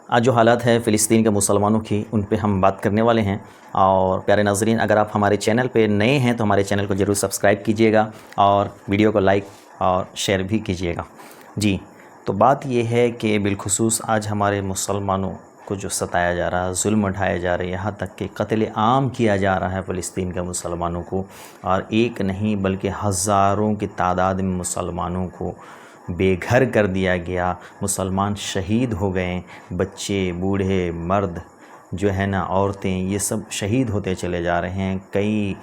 آج جو حالات ہے فلسطین کے مسلمانوں کی، ان پہ ہم بات کرنے والے ہیں۔ اور پیارے ناظرین، اگر آپ ہمارے چینل پہ نئے ہیں تو ہمارے چینل کو ضرور سبسکرائب کیجئے گا اور ویڈیو کو لائک اور شیئر بھی کیجئے گا۔ جی، تو بات یہ ہے کہ بالخصوص آج ہمارے مسلمانوں کو جو ستایا جا رہا ہے، ظلم اٹھائے جا رہے ہیں، یہاں تک کہ قتل عام کیا جا رہا ہے فلسطین کے مسلمانوں کو، اور ایک نہیں بلکہ ہزاروں کی تعداد میں مسلمانوں کو بے گھر کر دیا گیا، مسلمان شہید ہو گئے، بچے، بوڑھے، مرد جو ہے نا، عورتیں، یہ سب شہید ہوتے چلے جا رہے ہیں۔ کئی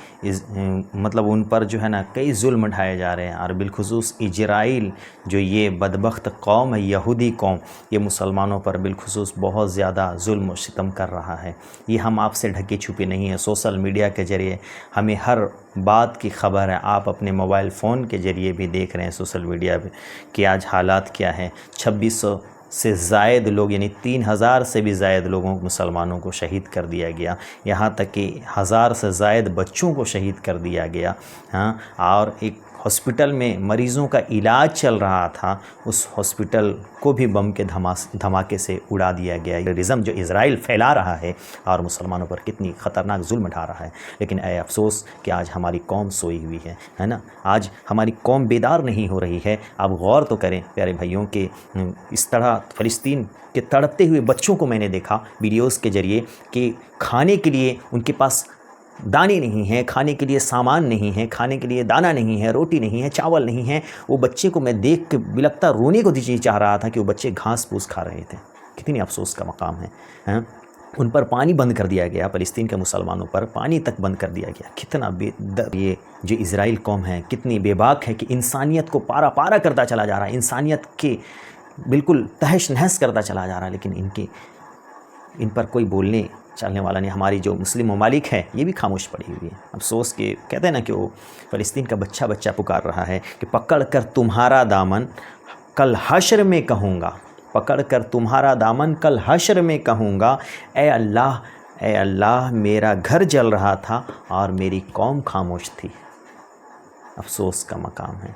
مطلب ان پر جو ہے نا کئی ظلم اٹھائے جا رہے ہیں، اور بالخصوص اسرائیل جو یہ بدبخت قوم ہے، یہودی قوم، یہ مسلمانوں پر بالخصوص بہت زیادہ ظلم و ستم کر رہا ہے۔ یہ ہم آپ سے ڈھکی چھپی نہیں ہے، سوشل میڈیا کے ذریعے ہمیں ہر بات کی خبر ہے، آپ اپنے موبائل فون کے ذریعے بھی دیکھ رہے ہیں سوشل میڈیا پہ کہ آج حالات کیا ہے۔ 2600 سے زائد لوگ، یعنی 3000 سے بھی زائد لوگوں مسلمانوں کو شہید کر دیا گیا، یہاں تک کہ 1000 سے زائد بچوں کو شہید کر دیا گیا۔ اور ایک ہاسپٹل میں مریضوں کا علاج چل رہا تھا، اس ہاسپٹل کو بھی بم کے دھماکے سے اڑا دیا گیا۔ ٹیررزم جو اسرائیل پھیلا رہا ہے اور مسلمانوں پر کتنی خطرناک ظلم اٹھا رہا ہے، لیکن اے افسوس کہ آج ہماری قوم سوئی ہوئی ہے نا، آج ہماری قوم بیدار نہیں ہو رہی ہے۔ آپ غور تو کریں پیارے بھائیوں کہ اس طرح فلسطین کے تڑپتے ہوئے بچوں کو میں نے دیکھا ویڈیوز کے ذریعے کہ کھانے کے لیے ان کے پاس دانے نہیں ہیں، کھانے کے لیے سامان نہیں ہے، کھانے کے لیے دانہ نہیں ہے، روٹی نہیں ہے، چاول نہیں ہے۔ وہ بچے کو میں دیکھ کے بلکتا رونے کو چاہ رہا تھا کہ وہ بچے گھاس پھوس کھا رہے تھے۔ کتنی افسوس کا مقام ہے۔ ان پر پانی بند کر دیا گیا، فلسطین کے مسلمانوں پر پانی تک بند کر دیا گیا۔ کتنا یہ جو اسرائیل قوم ہے کتنی بے باک ہے کہ انسانیت کو پارا پارا کرتا چلا جا رہا ہے، انسانیت کے بالکل تہش نہس کرتا چلا جا رہا ہے، لیکن ان پر کوئی بولنے چلنے والا نہیں۔ ہماری جو مسلم ممالک ہے یہ بھی خاموش پڑی ہوئی ہے۔ افسوس کہ کہتے ہیں نا کہ وہ فلسطین کا بچہ پکار رہا ہے کہ پکڑ کر تمہارا دامن کل حشر میں کہوں گا، پکڑ کر تمہارا دامن کل حشر میں کہوں گا، اے اللہ میرا گھر جل رہا تھا اور میری قوم خاموش تھی۔ افسوس کا مقام ہے۔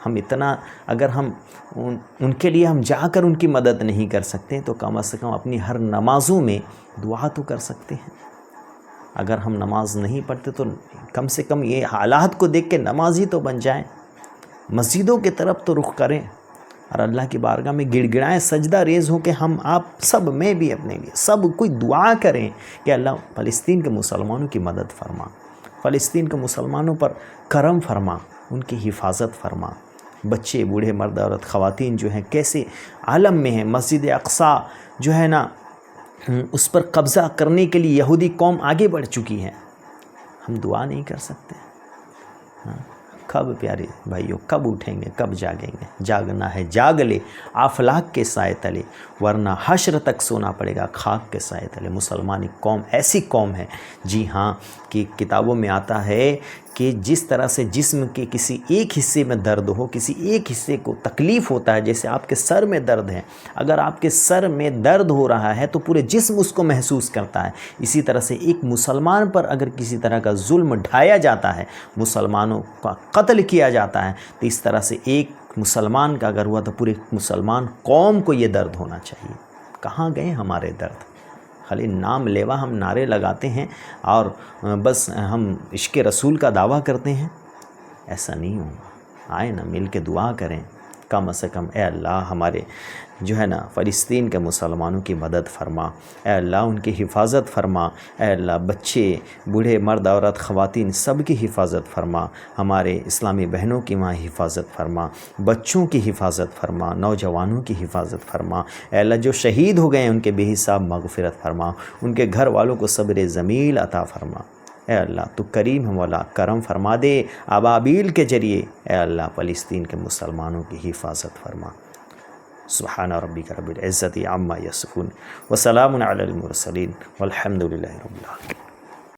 ہم اتنا اگر ہم ان کے لیے ہم جا کر ان کی مدد نہیں کر سکتے تو کم از کم اپنی ہر نمازوں میں دعا تو کر سکتے ہیں۔ اگر ہم نماز نہیں پڑھتے تو کم سے کم یہ حالات کو دیکھ کے نمازی تو بن جائیں، مسجدوں کی طرف تو رخ کریں اور اللہ کی بارگاہ میں گڑ گڑائیں، سجدہ ریز ہو کہ ہم آپ سب میں بھی اپنے لیے سب کوئی دعا کریں کہ اللہ فلسطین کے مسلمانوں کی مدد فرما، فلسطین کے مسلمانوں پر کرم فرما، ان کی حفاظت فرما۔ بچے، بوڑھے، مرد، عورت، خواتین جو ہیں کیسے عالم میں ہیں۔ مسجد اقصیٰ جو ہے نا اس پر قبضہ کرنے کے لیے یہودی قوم آگے بڑھ چکی ہے، ہم دعا نہیں کر سکتے؟ کب پیارے بھائیوں، کب اٹھیں گے، کب جاگیں گے؟ جاگنا ہے جاگ لے آفلاق کے سائے تلے، ورنہ حشر تک سونا پڑے گا خاک کے سائے تلے۔ مسلمانی قوم ایسی قوم ہے، جی ہاں، کہ کتابوں میں آتا ہے کہ جس طرح سے جسم کے کسی ایک حصے میں درد ہو، کسی ایک حصے کو تکلیف ہوتا ہے، جیسے آپ کے سر میں درد ہے، اگر آپ کے سر میں درد ہو رہا ہے تو پورے جسم اس کو محسوس کرتا ہے۔ اسی طرح سے ایک مسلمان پر اگر کسی طرح کا ظلم ڈھایا جاتا ہے، مسلمانوں کا قتل کیا جاتا ہے، تو اس طرح سے ایک مسلمان کا اگر ہوا تو پورے مسلمان قوم کو یہ درد ہونا چاہیے۔ کہاں گئے ہمارے درد؟ خالی نام لیوا ہم نعرے لگاتے ہیں اور بس ہم عشق رسول کا دعویٰ کرتے ہیں، ایسا نہیں ہوگا۔ آئے نا مل کے دعا کریں، کم از کم اے اللہ ہمارے جو ہے نا فلسطین کے مسلمانوں کی مدد فرما، اے اللہ ان کی حفاظت فرما، اے اللہ بچے، بوڑھے، مرد، عورت، خواتین سب کی حفاظت فرما، ہمارے اسلامی بہنوں کی وہاں حفاظت فرما، بچوں کی حفاظت فرما، نوجوانوں کی حفاظت فرما، اے اللہ جو شہید ہو گئے ہیں ان کے بے حساب مغفرت فرما، ان کے گھر والوں کو صبر جمیل عطا فرما۔ اے اللہ تو کریم والا کرم فرما دے، ابابیل کے ذریعے اے اللہ فلسطین کے مسلمانوں کی حفاظت فرما۔ سبحان ربک رب العزت عما یصفون وسلام علی المرسلین والحمد للہ رب العالمین۔